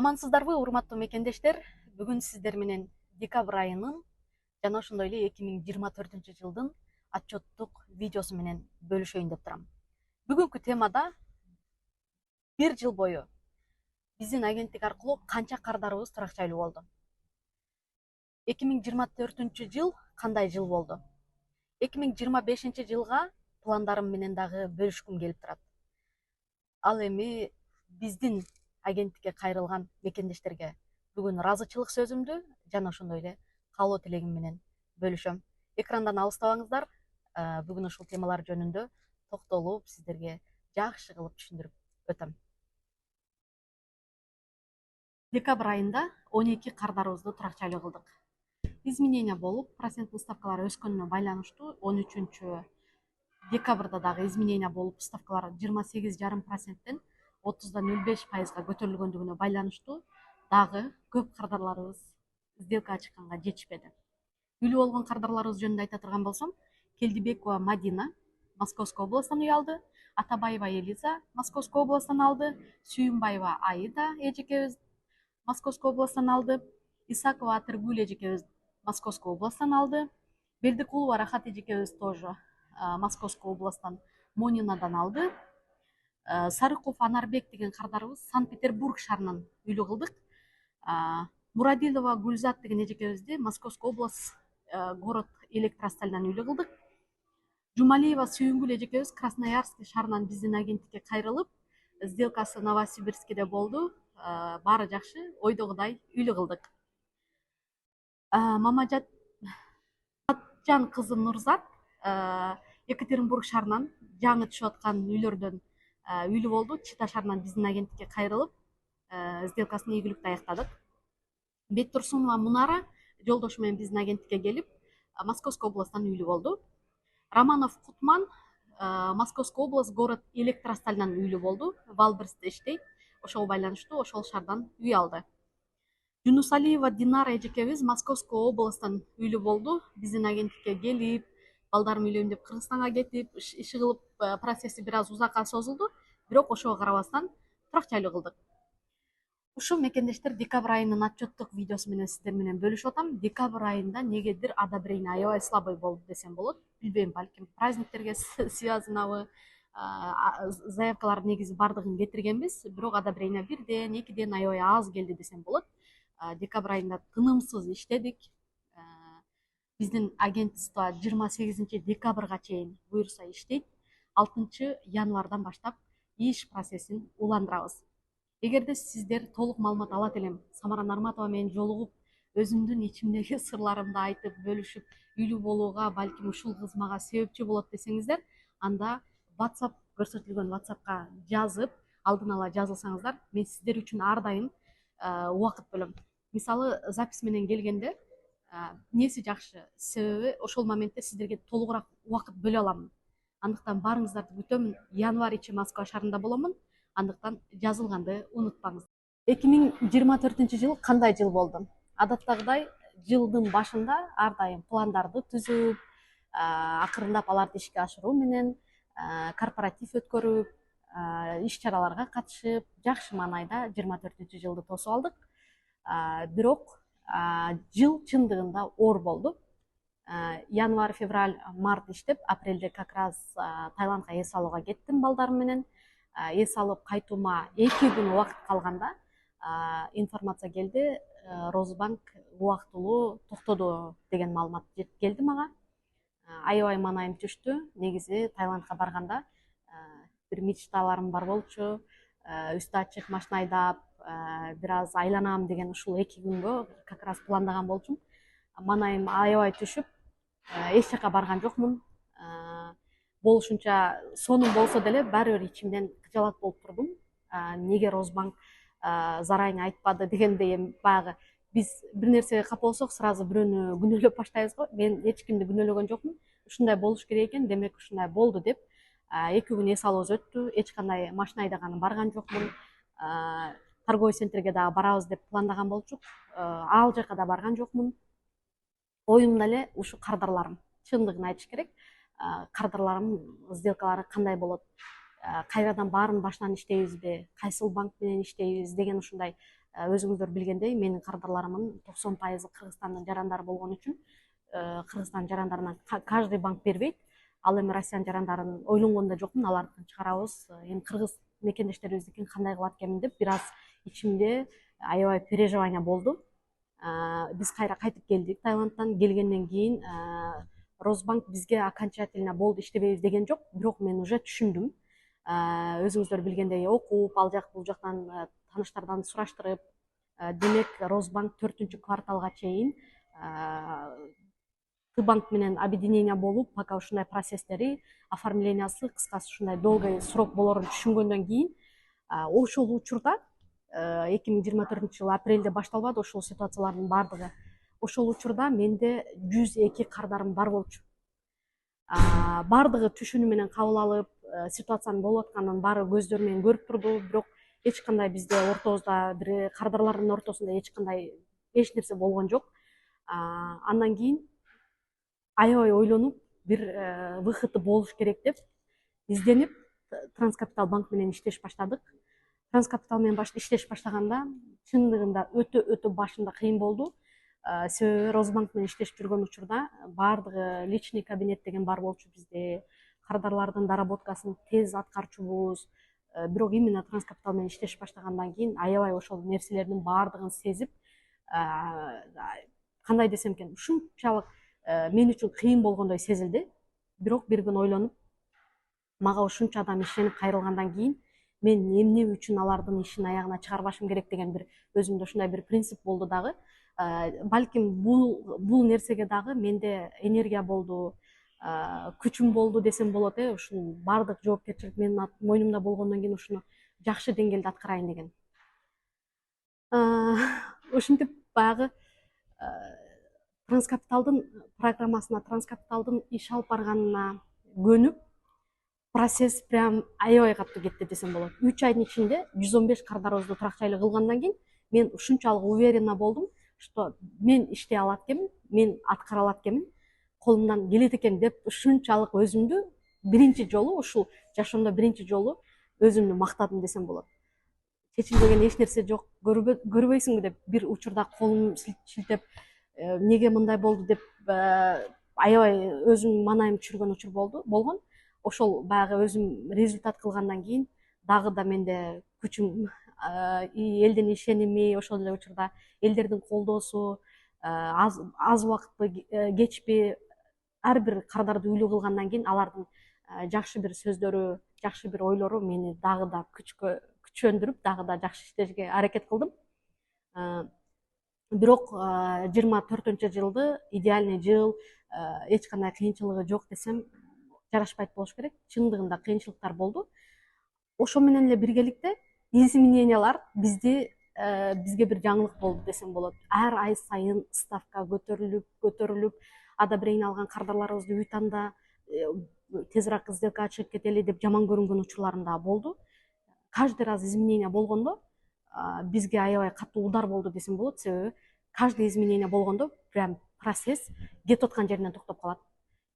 Амансыздарбы, урматтуу мекендештер? Бүгүн сиздер менен декабрь айынын жана ошондой эле 2024-жылдын отчеттук видеосу менен бөлүшөйүн деп турам. Бүгүнкү темада бир жыл бою биздин агенттик аркылуу канча кардарыбыз туракчайлуу болду? 2024-жыл кандай жыл болду? 2025-жылга пландарым менен дагы бөлүшкүм келип турат. Ал эми биздин агенттикке кайрылган мекендештерге бүгүн ыраазычылык сөзүмдү жана ошондой эле каалоо тилегим менен бөлүшөм. Экрандан алыстабаңыздар. Бүгүн ушул темалар жөнүндө токтолуп сиздерге жакшы кылып түшүндүрүп өтөм. Декабрь айында 12 кардарыбызды туракчайлуу кылдык. Изменения болуп, проценттик ставкалар өскөнүнө байланыштуу 13 декабрда дагы изменения болуп, ставкалар 28,5%тен 30,05%га көтөрүлгөндүгүнө байланыштуу дагы көп кардарларыбыз сделка ачканга жетишпеди. Үйлүү болгон кардарларыбыз жөнүндө айта турган болсом, Келдибекова Мадина Московской областтан үй алды, Атабаева Элиза Московской областтан алды, Сүйүнбаева Аида эжекебиз Московской областтан алды, Исакова Атыргүл эжекебиз Московской областтан алды, Бердикулова Рахат эжекебиз тоже Московской областтан Монинадан алды. Сарыков Анарбек деген кардарыбыз Санкт-Петербург шаарынан үйлүү кылдык. Мурадилова Гүлзат деген эжекебизди Московской область город электростальдан үйлүү кылдык. Жумалиева Сүйүнгүл эжекебиз Красноярск шаарынан биздин агенттикке кайрылып, сделкасы Новосибирскиде болду. Баары жакшы, ойдогудай үйлүү кылдык. Мамажан кызы Нурзат Екатеринбург шаарынан жаңы түшүп аткан үйлөрдөн үйлүү болду. Чита шаарынан биздин агенттикке кайрылып, сделкасын ийгиликтүү аяктадык. Бектурсунова Мунара жолдошу менен биздин агенттикке келип, Московской областтан үйлүү болду. Романов Кутман Московской область город электростальдан үйлүү болду. Валберсте иштейт. Ошого байланыштуу ошол шаардан үй алды. Жунусалиева Динара эжекебиз Московской областтан үйлүү болду. Биздин агенттикке келип, балдарым үйлөнүм деп Кыргызстанга кетип, иш кылып, процесси бир аз узакка созулду, бирок ошого карабастан туракчайлуу кылдык. Ушул мекендештер декабрь айынын отчеттук видеосу менен сиздер менен бөлүшүп атам. Декабрь айында негедир одобрение аябай слабый болду десем болот. Билбейм, балким праздниктерге связанабы, заявкалар негизи бардыгын кетиргенбиз, бирок одобрение 1ден 2ден аябай аз келди десем болот. Декабрь айында тынымсыз иштедик. Биздин агентство 28 декабрга чейин буюрса иштейт. 6 январдан баштап иш процессин уландырабыз. Эгерде сиздер толук маалымат алат элем, Самара Нарматова менен жолугуп, өзүмдүн ичимдеги сырларымды айтып бөлүшүп, үйлүү болууга балким ушул кыз мага себепчи болот десеңиздер, анда WhatsApp көрсөтүлгөн WhatsAppка жазып, алдын ала жазылсаңыздар, мен сиздер үчүн ар дайым убакыт бөлөм. Мисалы, запись менен келгенде эмнеси жакшы, себеби ошол моментте сиздерге толугураак убакыт бөлө алам. Андыктан баарыңыздарды күтөмүн. Январь ичи Москва шаарында боломун. Андыктан жазылганды унутпаңыз. 2024-жыл кандай жыл болду? Адаттагыдай жылдын башында ар дайым пландарды түзүп, акырындап аларды ишке ашыруу менен корпоратив өткөрүп, иш чараларга катышып, жакшы маанайда 24-жылды тосуп алдык. Бирок жыл чындыгында оор болду. Январь, февраль, март иштеп, апрелде как раз Таиландга эс алууга кеттим балдарым менен. Эс алып кайтуума 2 күн убакыт калганда информация келди, Росбанк убактылуу токтоду деген маалымат келди мага. Аябай маанайым түштү. Негизи Таиландга барганда бир мечталарым бар болчу. Үстү ачык машина айдап, бир аз айланам деген ушул 2 күнгө как раз пландаган болчумун. Маанайым аябай түшүп, эч жака барган жокмун. Болушунча сонун болсо деле баары бир ичимден кыжалат болуп турдум. Неге Росбанк заранее айтпады дегендей, эми баягы биз бир нерсеге капа болсок, сразу бирөөнү күнөөлөп баштайбыз го. Мен эч кимди күнөөлөгөн жокмун. Ушундай болуш керек экен, демек ушундай болду деп 2 күн эс алуубуз өттү. Эч кандай машина айдаганга барган жокмун. Торговый центрге дагы барабыз деп пландаган болчук. Ал жака да барган жокмун. Оюмда эле ушу кардарларым, чындыгын айтыш керек, кардарларым сделкалары кандай болот, кайрадан баарын башынан иштейбизби, кайсыл банк менен иштейбиз деген ушундай өзүңүздөр билгендей менин кардарларымдын 90% Кыргызстандын жарандары болгон үчүн Кыргызстан жарандарына каждый банк бербейт. Ал эми Россиянын жарандарын ойлонгон да жокмун, алардын чыгарабыз эми кыргыз мекендештерибиздикин кандай кылат экенмин деп бир аз ичимде аябай переживание болду. Биз кайра кайтып келдик Таиландтан. Келгенден кийин Росбанк бизге окончательно болду иштебейбиз деген жок, бирок мен уже түшүндүм. Өзүңүздөр билгендей окуп, ал жак бул жактан тааныштардан сураштырып, демек Росбанк 4-кварталга чейин Банк менен объединение болуп, пока ушундай процесстери оформлениясы кыскасы ушундай долгий срок болорун түшүнгөндөн кийин ошол учурда 2024-жылы апрелде башталбады ошол ситуациялардын баардыгы. Ошол учурда менде 102 кардарым бар болчу. Баардыгы түшүнүү менен кабыл алып, ситуациянын болуп атканын баары көздөр менен көрүп турду, бирок эч кандай бизде ортобузда бир кардарлардын ортосунда эч нерсе болгон жок. Андан кийин аябай ойлонуп, бир выходы болуш керек деп изденип, Транскапитал банк менен иштеш баштадык. Транскапитал менен иштеш баштаганда чындыгында өтө башында кыйын болду. Себеби Росбанк менен иштешип жүргөн учурда баардыгы личный кабинет деген бар болчу бизде. Кардарлардын доработкасын тез аткарчубуз. Бирок именно Транскапитал менен иштешип баштагандан кийин аябай ошол нерселердин баардыгын сезип, кандай десем экен, ушунчалык мен үчүн кыйын болгондой сезилди. Бирок бир күн ойлонуп, мага ушунча адам ишенип кайрылгандан кийин мен эмне үчүн алардын ишин аягына чыгарбашым керек деген бир өзүмдө ушундай бир принцип болду дагы. Балким бул нерсеге дагы менде энергия болду, күчүм болду десем болот. Ушунун баардык жоопкерчилик менин мойнумда болгондон кийин ушуну жакшы деңгээлде аткарайын деген. Ушинтип баягы Транскапиталдын программасына, Транскапиталдын иш алып барганына көнүп, процесс прям аябай катуу кетти десем болот. 3 айдын ичинде 115 кардарыбызды турак-жайлуу кылгандан кийин мен ушунчалык уверенно болдум, что мен иштей алат экенмин, мен аткара алат экенмин, колумдан келет экен деп ушунчалык өзүмдү биринчи жолу ушул жашоомдо биринчи жолу өзүмдү мактадым десем болот. Чечилбеген эч нерсе жок, көрбөйсүңбү деп бир учурда колум шилтеп, неге мындай болду деп аябай өзүм маанайымды түшүргөн учур болгон. Ошол баягы өзүм результат кылгандан кийин дагы да менде күчүм, элдин ишеними, ошол эле учурда элдердин колдоосу аз убакытты кечпи ар бир кардарды үйлүү кылгандан кийин алардын жакшы бир сөздөрү, жакшы бир ойлору мени дагы да күчөндүрүп, дагы да жакшы иштешке аракет кылдым. Бирок 24-жылды идеальный жыл, эч кандай кыйынчылыгы жок десем жарашпайт болуш керек. Чындыгында кыйынчылыктар болду. Ошо менен эле биргеликте изменениялар бизге бир жаңылык болду десем болот. Ар ай сайын ставка көтөрүлүп, одобрение алган кардарларыбызды уйтанда тезирээк сделкага чыгып кетели деп жаман көрүнгөн учурларым да болду. Каждый раз изменение болгондо бизге аябай катуу удар болду десем болот. Себеби каждый изменение болгондо прям процесс кетип аткан жеринен токтоп калат.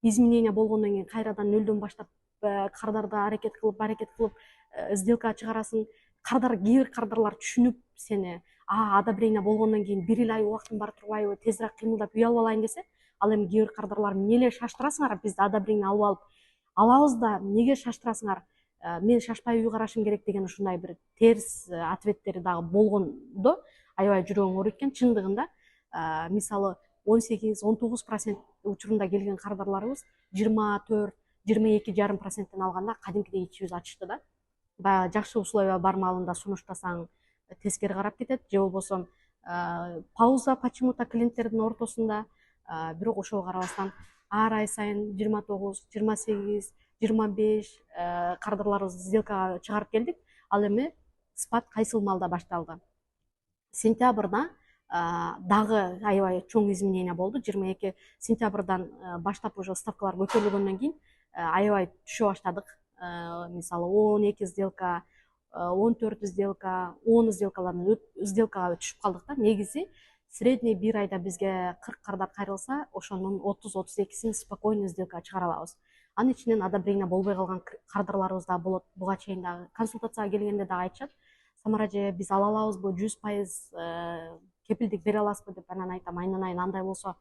Изменение болгондон кийин кайрадан нөлдөн баштап кардарды аракет кылып сделкага чыгарасың. Кээ бир кардарлар түшүнүп сени одобрение болгондон кийин 1 ай убактым бар турбайбы, тезирээк кыймылдап үй алып алайын десе, ал эми кээ бир кардарлар эмне эле шаштырасыңар, бизди одобрение алып алабыз да, эмнеге шаштырасыңар, мен шашпай үй карашым керек деген ушундай бир терс ответтери дагы болгондо аябай жүрөгүң ооруйт экен. Чындыгында мисалы 18-19% учурунда келген кардарларыбыз 24-22,5%-тен алганда кадимкидей ичибиз ачышты да. Баягы жакшы условия бар маалында сунуштасаң тескери карап кетет, же болбосо пауза почему-то клиенттердин ортосунда. Бирок ошого карабастан ар ай сайын 29, 28, 25 кардарларыбызды сделкага чыгарып келдик. Ал эми спад кайсыл маалда башталды? Сентябрда дагы аябай чоң изменение болду. 22 сентябрдан баштап уже ставкалар көтөрүлгөндөн кийин аябай түшө баштадык. Мисалы 12 сделка, 14 сделка, 10 сделкага түшүп калдык да. Негизи средний бир айда бизге 40 кардар кайрылса, ошонун 30-32син спокойно сделкага чыгара алабыз. Анын ичинен одобрение болбой калган кардарларыбыз да болот. Буга чейин дагы консультацияга келгенде дагы айтышат. Самара эже биз ала алабызбы 100% кепилдик бере аласызбы деп анан айтам, айнанайын андай болсо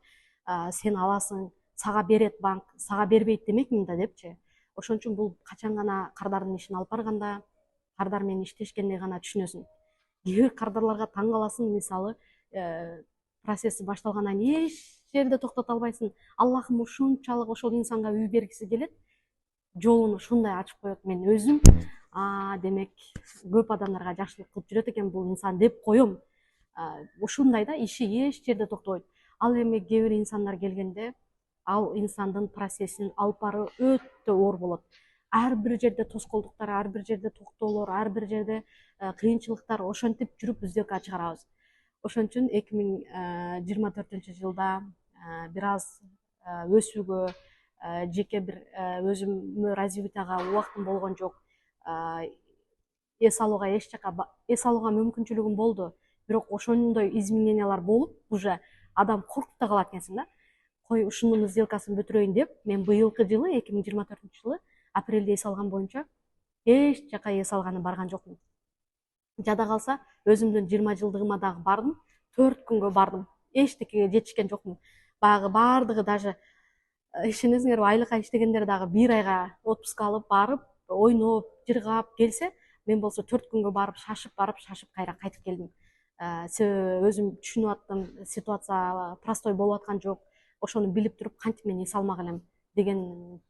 сен аласың, сага берет банк, сага бербейт демекмин да депчи. Ошон үчүн бул качан гана кардардын ишин алып барганда, кардар менен иштешкенде гана түшүнөсүң. Кээ бир кардарларга таң каласың, мисалы процесси башталгандан кийин эч жерде токтото албайсың. Аллахым ушунчалык ошол инсанга үй бергиси келет, жолун ушундай ачып коет. Мен өзүм демек көп адамдарга жакшылык кылып жүрөт экен бул инсан деп коем. Ушундай да, иши эч жерде токтобойт. Ал эми кээ бир инсандар келгенде ал инсандын процессин алып баруу өтө оор болот. Ар бир жерде тоскоолдуктар, ар бир жерде токтоолор, ар бир жерде кыйынчылыктар, ошентип жүрүп сделка чыгарабыз. Ошон үчүн 2024-жылда бир аз өсүүгө, жеке бир өзүмө развитияга убактым болгон жок. Эс алууга эч жака эс алууга мүмкүнчүлүгүм болду, бирок ошондой изменениялар болуп уже адам коркуп да калат экенсиң да. Кой ушунун сделкасын бүтүрөйүн деп мен быйылкы жылы 2024-жылы апрелде эс алган боюнча эч жака эс алганы барган жокмун. Жада калса өзүмдүн 20 жылдыгыма дагы бардым, 4 күнгө бардым, эчтекеге жетишкен жокмун. Баягы баардыгы даже ишенесиңерби, айлыкка иштегендер дагы 1 айга отпуска алып барып ойноп жыргап келсе, мен болсо 4 күнгө барып шашып кайра кайтып келдим. Себеби өзүм түшүнүп аттым, ситуация простой болуп аткан жок. Ошону билип туруп кантип мен эс алмак элем деген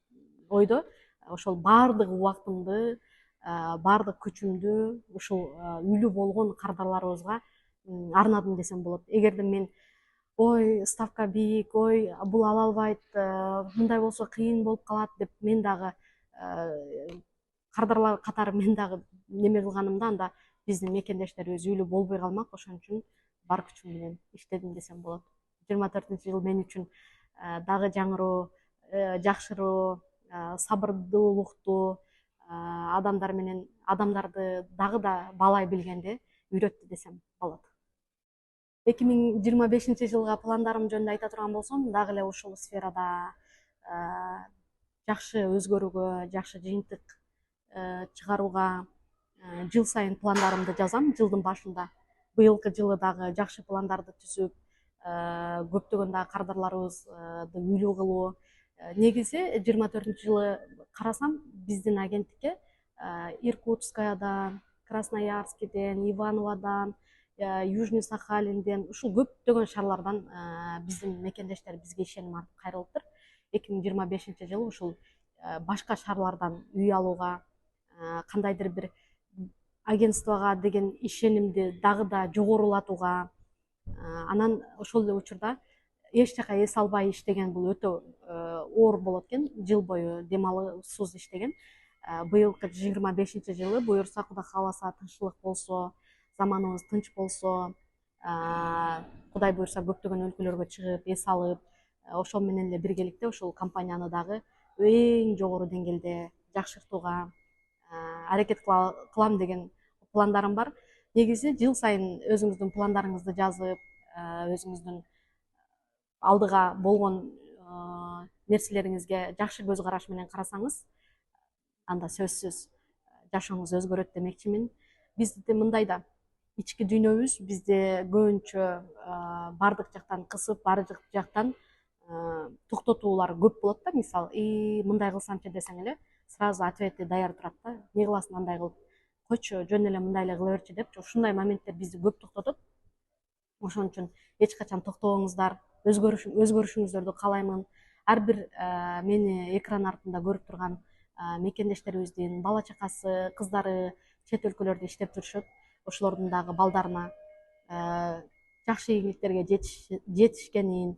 ойдо ошол баардык убактымды, баардык күчүмдү ушул үйлүү болгон кардарларыбызга арнадым десем болот. Эгерде мен ой ставка бийик, ой бул ала албайт, мындай болсо кыйын болуп калат деп мен дагы кардарлар катары мен дагы неме кылганымда, анда биздин мекендештерибиз үйлүү болбой калмак. Ошон үчүн бар күчүм менен иштедим десем болот. 24-жыл мен үчүн дагы жаңыруу, жакшыруу, сабырдуулукту, адамдар менен адамдарды дагы да баалай билгенди үйрөттү десем болот. 2025-жылга пландарым жөнүндө айта турган болсом, дагы эле ушул сферада жакшы өзгөрүүгө, жакшы жыйынтык чыгарууга жыл сайын пландарымды жазам жылдын башында. Быйылкы жылы дагы жакшы пландарды түзүп, көптөгөн дагы кардарларыбызды үйлүү кылуу. Негизи 24-жылы карасам биздин агенттикке Иркутскаядан, Красноярскиден, Ивановадан, Южный Сахалинден, ушул көптөгөн шаарлардан биздин мекендештер бизге ишеним артып кайрылыптыр. 2025-жылы ушул башка шаарлардан үй алууга, кандайдыр бир агентствого деген ишенимди дагы да жогорулатууга, анан ошол эле учурда эч жака эс албай иштеген бул өтө оор болот экен, жыл бою демалуусуз иштеген. Быйылкы 25-жылы буюрса, Кудай кааласа, тынччылык болсо, заманыбыз тынч болсо, Кудай буюрса көптөгөн өлкөлөргө чыгып эс алып, ошол менен эле биргеликте ушул компанияны дагы эң жогору деңгээлде жакшыртууга аракет кылам деген пландарым бар. Негизи жыл сайын өзүңүздүн пландарыңызды жазып, өзүңүздүн алдыга болгон нерселериңизге жакшы көз караш менен карасаңыз, анда сөзсүз жашооңуз өзгөрөт демекчимин. Бизде мындай да, ички дүйнөбүз бизде көбүнчө бардык жактан кысып, бардык жактан токтотуулар көп болот да. Мисалы, мындай кылсамчы десең эле, сразу ответи даяр турат да. Не кыласың андай кылып, койчу, жөн эле мындай эле кыла берчи депчи. Ушундай моменттер бизди көп токтотот. Ошон үчүн эч качан токтобоңуздар, өзгөрүшүңүздөрдү каалаймын. Ар бир мени экран артында көрүп турган мекендештерибиздин бала чакасы, кыздары чет өлкөлөрдө иштеп жүрүшөт. Ошолордун дагы балдарына жакшы ийгиликтерге жетишкенин,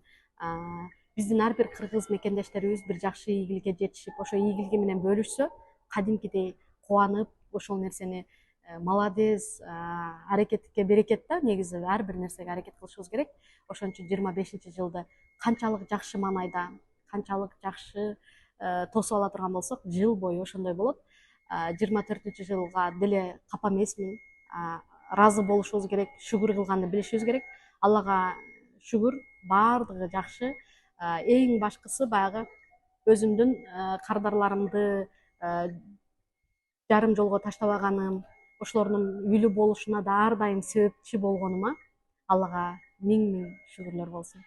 биздин ар бир кыргыз мекендештерибиз бир жакшы ийгиликке жетишип, ошо ийгилиги менен бөлүшсө, кадимкидей кубанып, ошол нерсени молодец, аракетке берекет да. Негизи ар бир нерсеге аракет кылышыбыз керек. Ошон үчүн 25-жылды канчалык жакшы маанайда, канчалык жакшы тосуп ала турган болсок, жыл бою ошондой болот. 24-жылга деле капа эмесмин. Ыраазы болушубуз керек, шүгүр кылганды билишибиз керек. Аллага шүгүр, баардыгы жакшы. Эң башкысы баягы өзүмдүн кардарларымды жарым жолго таштабаганым, ошолордун үйлүү болушуна да ар дайым себепчи болгонума Аллага миң шүгүрлөр болсун.